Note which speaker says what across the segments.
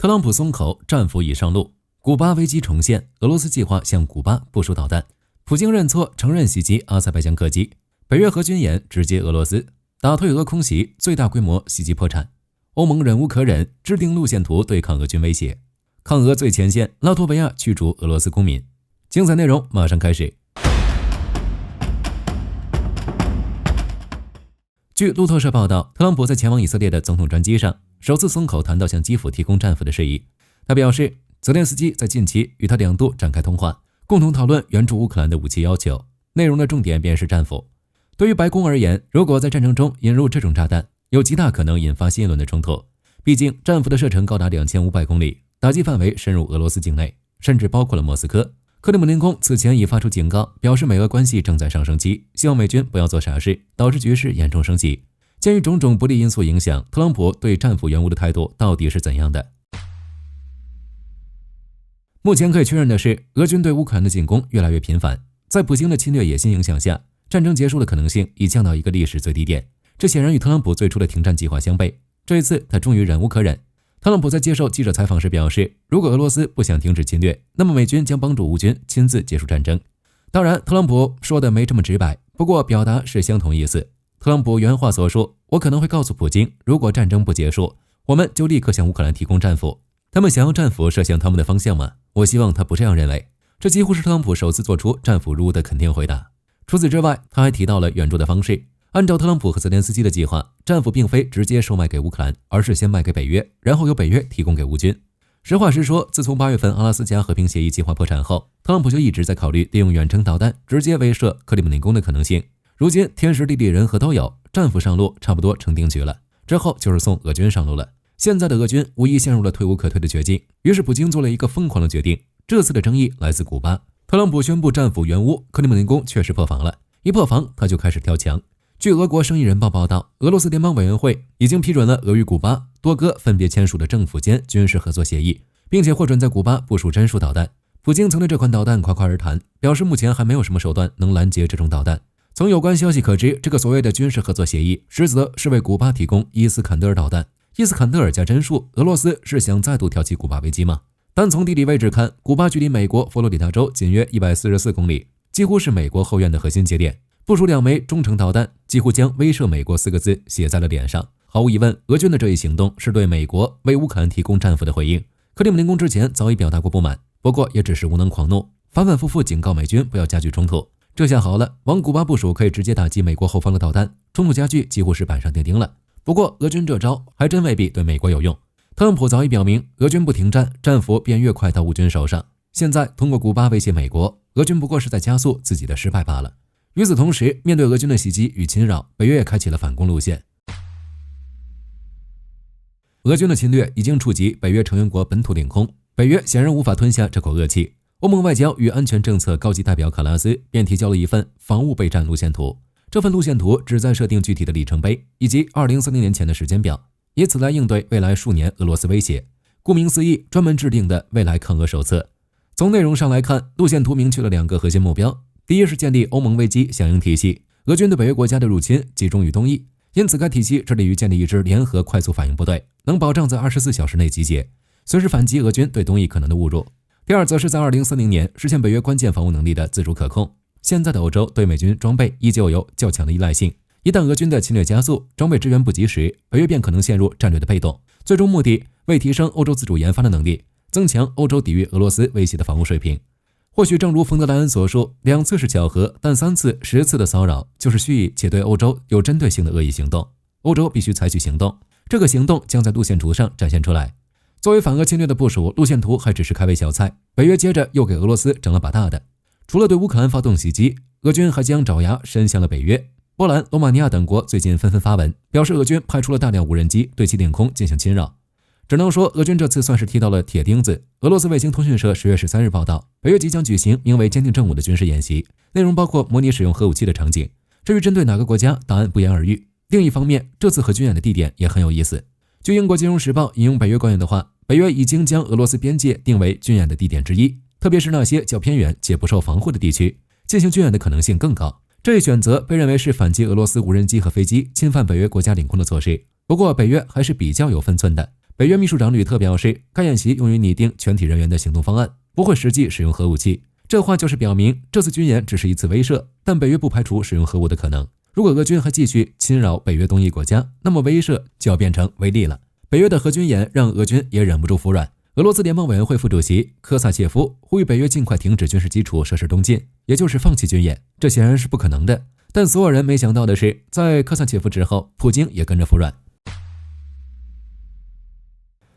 Speaker 1: 特朗普松口，战俘已上路。古巴危机重现，俄罗斯计划向古巴部署导弹。普京认错，承认袭击阿塞拜疆客机。北约核军演直接俄罗斯，打退俄空袭，最大规模袭击破产。欧盟忍无可忍，制定路线图对抗俄军威胁。抗俄最前线，拉脱维亚驱逐俄罗斯公民。精彩内容马上开始。据路透社报道，特朗普在前往以色列的总统专机上首次松口谈到向基辅提供战俘的事宜。他表示，泽连斯基在近期与他2度展开通话，共同讨论援助乌克兰的武器要求，内容的重点便是战俘。对于白宫而言，如果在战争中引入这种炸弹，有极大可能引发新一轮的冲突。毕竟战俘的射程高达2500公里，打击范围深入俄罗斯境内，甚至包括了莫斯科。克里姆林宫此前已发出警告，表示美俄关系正在上升期，希望美军不要做傻事，导致局势严重升级。鉴于种种不利因素影响，特朗普对战俘援乌的态度到底是怎样的？目前可以确认的是，俄军对乌克兰的进攻越来越频繁，在普京的侵略野心影响下，战争结束的可能性已降到一个历史最低点。这显然与特朗普最初的停战计划相悖。这一次，他终于忍无可忍。特朗普在接受记者采访时表示，如果俄罗斯不想停止侵略，那么美军将帮助乌军亲自结束战争。当然，特朗普说的没这么直白，不过表达是相同意思。特朗普原话所述，我可能会告诉普京，如果战争不结束，我们就立刻向乌克兰提供战俘。他们想要战俘射向他们的方向吗？我希望他不这样认为。这几乎是特朗普首次做出战俘入乌的肯定回答。除此之外，他还提到了援助的方式。按照特朗普和泽连斯基的计划，战俘并非直接售卖给乌克兰，而是先卖给北约，然后由北约提供给乌军。实话实说，自从8月份阿拉斯加和平协议计划破产后，特朗普就一直在考虑利用远程导弹直接威慑克里姆林宫的可能性。如今天时地利人和都有，战俘上路差不多成定局了，之后就是送俄军上路了。现在的俄军无疑陷入了退无可退的绝境，于是普京做了一个疯狂的决定。这次的争议来自古巴，特朗普宣布战俘援乌，克里姆林宫确实破防了，一破防他就开始跳墙。据俄国生意人报报道，俄罗斯联邦委员会已经批准了俄与古巴多个分别签署的政府间军事合作协议，并且获准在古巴部署战术导弹。普京曾对这款导弹夸夸而谈，表示目前还没有什么手段能拦截这种导弹。从有关消息可知，这个所谓的军事合作协议实则是为古巴提供伊斯坎德尔导弹。伊斯坎德尔加帧数，俄罗斯是想再度挑起古巴危机吗？单从地理位置看，古巴距离美国佛罗里达州仅约144公里，几乎是美国后院的核心节点。部署2枚中程导弹，几乎将威慑美国4个字写在了脸上。毫无疑问，俄军的这一行动是对美国为乌克兰提供战俘的回应。克里姆林宫之前早已表达过不满，不过也只是无能狂怒，反反复复警告美军不要加剧冲突。这下好了，往古巴部署可以直接打击美国后方的导弹，冲突加剧几乎是板上钉钉了。不过俄军这招还真未必对美国有用。特朗普早已表明，俄军不停战，战俘便越快到乌军手上。现在通过古巴威胁美国，俄军不过是在加速自己的失败罢了。与此同时，面对俄军的袭击与侵扰，北约也开启了反攻路线。俄军的侵略已经触及北约成员国本土领空，北约显然无法吞下这口恶气。欧盟外交与安全政策高级代表卡拉斯便提交了一份防务备战路线图。这份路线图旨在设定具体的里程碑以及2030年前的时间表，以此来应对未来数年俄罗斯威胁。顾名思义，专门制定的未来抗俄手册。从内容上来看，路线图明确了2个核心目标。第一是建立欧盟危机响应体系，俄军对北约国家的入侵集中于东翼，因此该体系致力于建立一支联合快速反应部队，能保障在24小时内集结，随时反击俄军对东翼可能的误入。第二则是在2040年实现北约关键防务能力的自主可控。现在的欧洲对美军装备依旧有较强的依赖性，一旦俄军的侵略加速，装备支援不及时，北约便可能陷入战略的被动，最终目的为提升欧洲自主研发的能力，增强欧洲抵御俄罗斯威胁的防务水平。或许正如冯德莱恩所说，2次是巧合，但3次、10次的骚扰就是蓄意且对欧洲有针对性的恶意行动。欧洲必须采取行动，这个行动将在路线图上展现出来。作为反俄侵略的部署，路线图还只是开胃小菜，北约接着又给俄罗斯整了把大的。除了对乌克兰发动袭击，俄军还将爪牙伸向了北约。波兰、罗马尼亚等国最近纷纷发文，表示俄军派出了大量无人机对其领空进行侵扰。只能说俄军这次算是踢到了铁钉子。俄罗斯卫星通讯社10月13日报道，北约即将举行名为坚定正午的军事演习，内容包括模拟使用核武器的场景。至于针对哪个国家，答案不言而喻。另一方面，这次核军演的地点也很有意思。据英国金融时报引用北约官员的话，北约已经将俄罗斯边界定为军演的地点之一，特别是那些较偏远且不受防护的地区，进行军演的可能性更高。这一选择被认为是反击俄罗斯无人机和飞机侵犯北约国家领空的措施。不过北约还是比较有分寸的，北约秘书长吕特表示，该演习用于拟定全体人员的行动方案，不会实际使用核武器。这话就是表明，这次军演只是一次威慑，但北约不排除使用核武的可能。如果俄军还继续侵扰北约东翼国家，那么威慑就要变成威力了。北约的核军演让俄军也忍不住服软。俄罗斯联邦委员会副主席科萨切夫呼吁北约尽快停止军事基础设施东进，也就是放弃军演。这显然是不可能的。但所有人没想到的是，在科萨切夫之后，普京也跟着服软。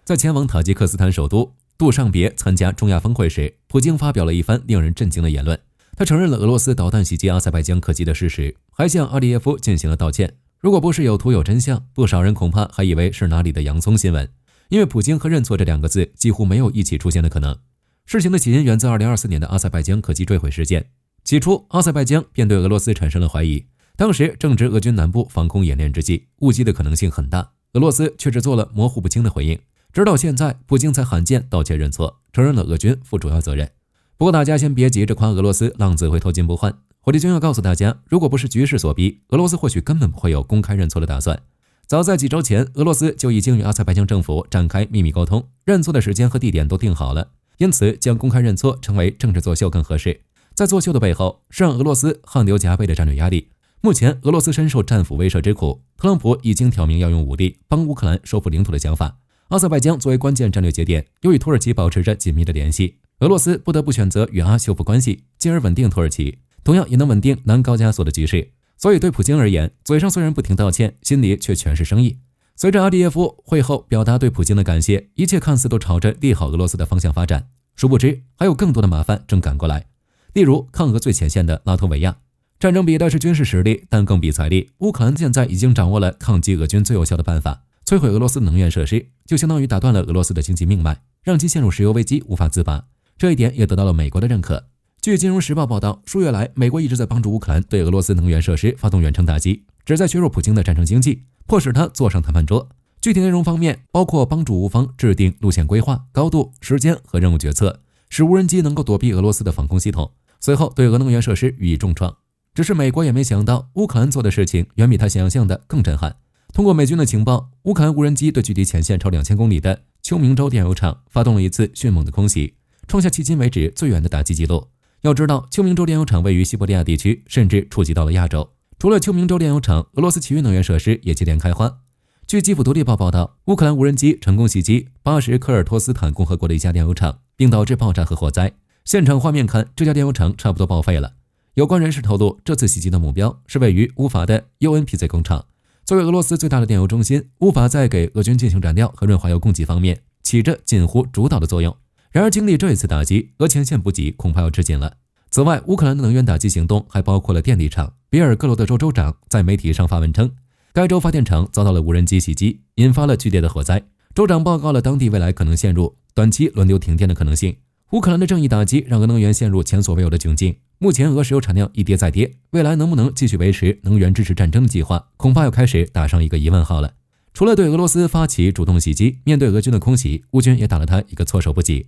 Speaker 1: 在前往塔吉克斯坦首都杜尚别参加中亚峰会时，普京发表了一番令人震惊的言论。他承认了俄罗斯导弹袭击阿塞拜疆客机的事实，还向阿利耶夫进行了道歉。如果不是有图有真相，不少人恐怕还以为是哪里的洋葱新闻。因为普京和认错这两个字几乎没有一起出现的可能。事情的起因源自2024年的阿塞拜疆客机坠毁事件。起初，阿塞拜疆便对俄罗斯产生了怀疑，当时正值俄军南部防空演练之际，误击的可能性很大。俄罗斯却只做了模糊不清的回应，直到现在，普京才罕见道歉认错，承认了俄军负主要责任。不过大家先别急着夸俄罗斯浪子回头金不换，火力军要告诉大家，如果不是局势所逼，俄罗斯或许根本不会有公开认错的打算。早在几周前，俄罗斯就已经与阿塞拜疆政府展开秘密沟通，认错的时间和地点都定好了，因此将公开认错成为政治作秀更合适。在作秀的背后，是让俄罗斯汗流浃背的战略压力。目前，俄罗斯深受战俘威慑之苦，特朗普已经挑明要用武力帮乌克兰收复领土的想法。阿塞拜疆作为关键战略节点，又与土耳其保持着紧密的联系，俄罗斯不得不选择与阿修复关系，进而稳定土耳其，同样也能稳定南高加索的局势。所以对普京而言，嘴上虽然不停道歉，心里却全是生意。随着阿利耶夫会后表达对普京的感谢，一切看似都朝着利好俄罗斯的方向发展。殊不知，还有更多的麻烦正赶过来。例如，抗俄最前线的拉脱维亚，战争比的是军事实力，但更比财力。乌克兰现在已经掌握了抗击俄军最有效的办法，摧毁俄罗斯能源设施，就相当于打断了俄罗斯的经济命脉，让其陷入石油危机无法自拔。这一点也得到了美国的认可。据《金融时报》报道，数月来，美国一直在帮助乌克兰对俄罗斯能源设施发动远程打击，旨在削弱普京的战争经济，迫使他坐上谈判桌。具体内容方面，包括帮助乌方制定路线规划、高度、时间和任务决策，使无人机能够躲避俄罗斯的防空系统，随后对俄能源设施予以重创。只是美国也没想到，乌克兰做的事情远比他想象的更震撼。通过美军的情报，乌克兰无人机对距离前线超2000公里的秋明州电油厂发动了一次迅猛的空袭，创下迄今为止最远的打击记录。要知道，秋明州炼油厂位于西伯利亚地区，甚至触及到了亚洲。除了秋明州炼油厂，俄罗斯其余能源设施也接连开花。据基辅独立报报道，乌克兰无人机成功袭击巴什科尔托斯坦共和国的一家炼油厂，并导致爆炸和火灾。现场画面看，这家炼油厂差不多报废了。有关人士透露，这次袭击的目标是位于乌法的 UNPZ 工厂。作为俄罗斯最大的电油中心，乌法在给俄军进行燃料和润滑油供给方面起着近乎主导的作用。然而，经历这一次打击，俄前线补给恐怕要吃紧了。此外，乌克兰的能源打击行动还包括了电力厂。比尔格罗德州州长在媒体上发文称，该州发电厂遭到了无人机袭击，引发了剧烈的火灾。州长报告了当地未来可能陷入短期轮流停电的可能性。乌克兰的正义打击让俄能源陷入前所未有的窘境。目前，俄石油产量一跌再跌，未来能不能继续维持能源支持战争的计划，恐怕要开始打上一个疑问号了。除了对俄罗斯发起主动袭击，面对俄军的空袭，乌军也打了他一个措手不及。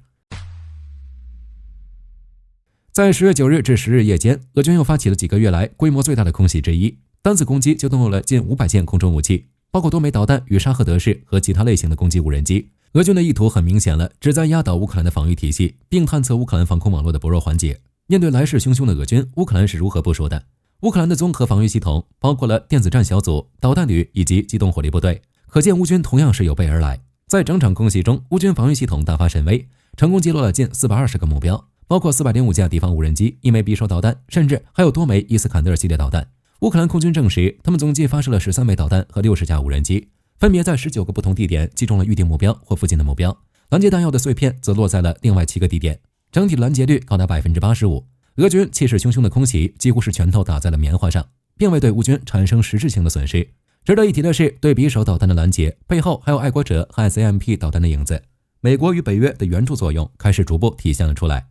Speaker 1: 在10月9日至10日夜间，俄军又发起了几个月来规模最大的空袭之一，单次攻击就动用了近500件空中武器，包括多枚导弹与沙赫德式和其他类型的攻击无人机。俄军的意图很明显了，旨在压倒乌克兰的防御体系，并探测乌克兰防空网络的薄弱环节。面对来势汹汹的俄军，乌克兰是如何部署的？乌克兰的综合防御系统包括了电子战小组、导弹旅以及机动火力部队，可见乌军同样是有备而来。在整场空袭中，乌军防御系统大发神威，成功击落了近420个目标，包括405架敌方无人机、1枚匕首导弹，甚至还有多枚伊斯坎德尔系列导弹。乌克兰空军证实，他们总计发射了13枚导弹和60架无人机，分别在19个不同地点击中了预定目标或附近的目标。拦截弹药的碎片则落在了另外7个地点，整体的拦截率高达 85%。俄军气势汹汹的空袭几乎是拳头打在了棉花上，并未对乌军产生实质性的损失。值得一提的是，对匕首导弹的拦截背后还有爱国者和 ICMP 导弹的影子，美国与北约的援助作用开始逐步体现了出来。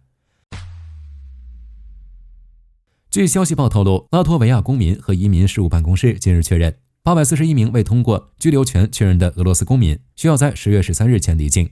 Speaker 1: 据消息报透露，拉脱维亚公民和移民事务办公室近日确认，841名未通过居留权确认的俄罗斯公民需要在10月13日前离境。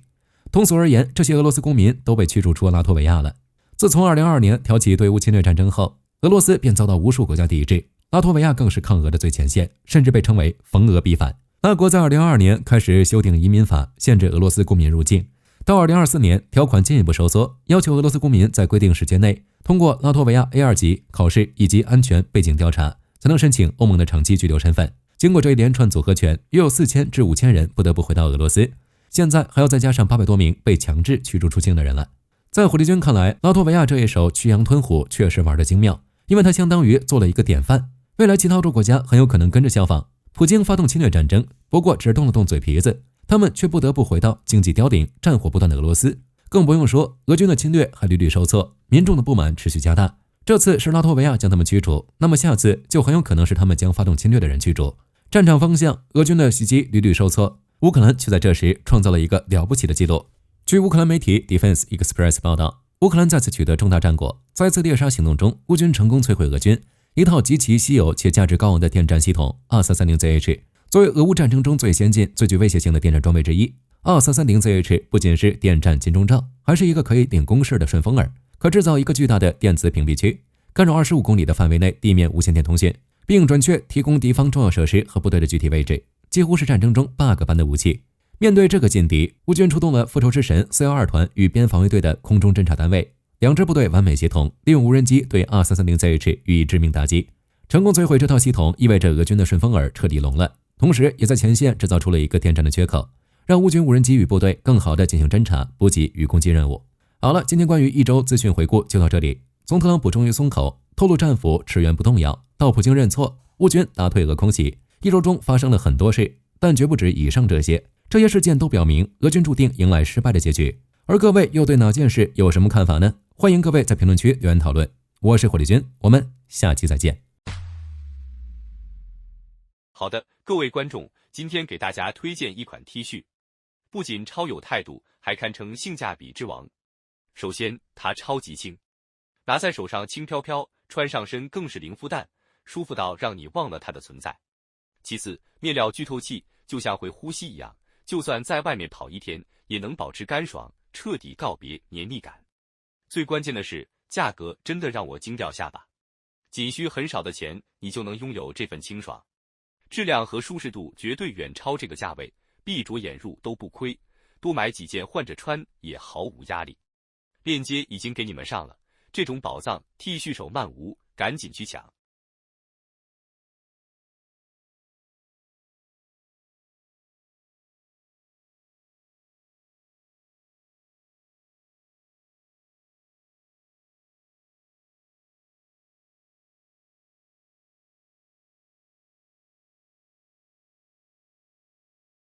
Speaker 1: 通俗而言，这些俄罗斯公民都被驱逐出拉脱维亚了。自从2022年挑起对乌侵略战争后，俄罗斯便遭到无数国家抵制，拉脱维亚更是抗俄的最前线，甚至被称为逢俄必反。拉国在2022年开始修订移民法，限制俄罗斯公民入境。到2024年，条款进一步收缩，要求俄罗斯公民在规定时间内通过拉脱维亚 A2 级考试以及安全背景调查，才能申请欧盟的长期居留身份。经过这一连串组合拳，约有4000至5000人不得不回到俄罗斯。现在还要再加上800多名被强制驱逐出境的人了。在火力军看来，拉脱维亚这一手驱羊吞虎确实玩得精妙，因为它相当于做了一个典范，未来其他欧洲国家很有可能跟着效仿。普京发动侵略战争，不过只动了动嘴皮子，他们却不得不回到经济凋零、战火不断的俄罗斯。更不用说俄军的侵略还屡屡受挫，民众的不满持续加大。这次是拉脱维亚将他们驱逐，那么下次就很有可能是他们将发动侵略的人驱逐。战场方向，俄军的袭击屡屡受挫，乌克兰却在这时创造了一个了不起的记录。据乌克兰媒体 Defense Express 报道，乌克兰再次取得重大战果，在一次猎杀行动中，乌军成功摧毁俄军一套极其稀有且价值高昂的电站系统 2330ZH。 作为俄乌战争中最先进、最具威胁性的电站装备之一， 2330ZH 不仅是电站金钟罩，还是一个可以顶公式的顺风耳，可制造一个巨大的电子屏蔽区，干扰25公里的范围内地面无线电通讯，并准确提供敌方重要设施和部队的具体位置，几乎是战争中 bug 般的武器。面对这个劲敌，乌军出动了复仇之神412团与边防卫队的空中侦察单位，两支部队完美协同，利用无人机对 2330ZH 予以致命打击。成功摧毁这套系统意味着俄军的顺风耳彻底聋了，同时也在前线制造出了一个电站的缺口，让乌军无人机与部队更好地进行侦察、补给与攻击任务。好了，今天关于一周资讯回顾就到这里。从特朗普终于松口，透露战俘驰援不动摇，到普京认错，乌军打退俄空袭，一周中发生了很多事，但绝不止以上这些。这些事件都表明俄军注定迎来失败的结局，而各位又对哪件事有什么看法呢？欢迎各位在评论区留言讨论。我是火力军，我们下期再见。
Speaker 2: 好的，各位观众，今天给大家推荐一款 T 恤，不仅超有态度，还堪称性价比之王。首先，它超级轻，拿在手上轻飘飘，穿上身更是零负担，舒服到让你忘了它的存在。其次，面料具透气，就像会呼吸一样，就算在外面跑一天，也能保持干爽，彻底告别黏腻感。最关键的是，价格真的让我惊掉下巴，仅需很少的钱，你就能拥有这份清爽。质量和舒适度绝对远超这个价位，闭着眼入都不亏，多买几件换着穿也毫无压力。链接已经给你们上了，这种宝藏 T 恤手慢无，赶紧去抢。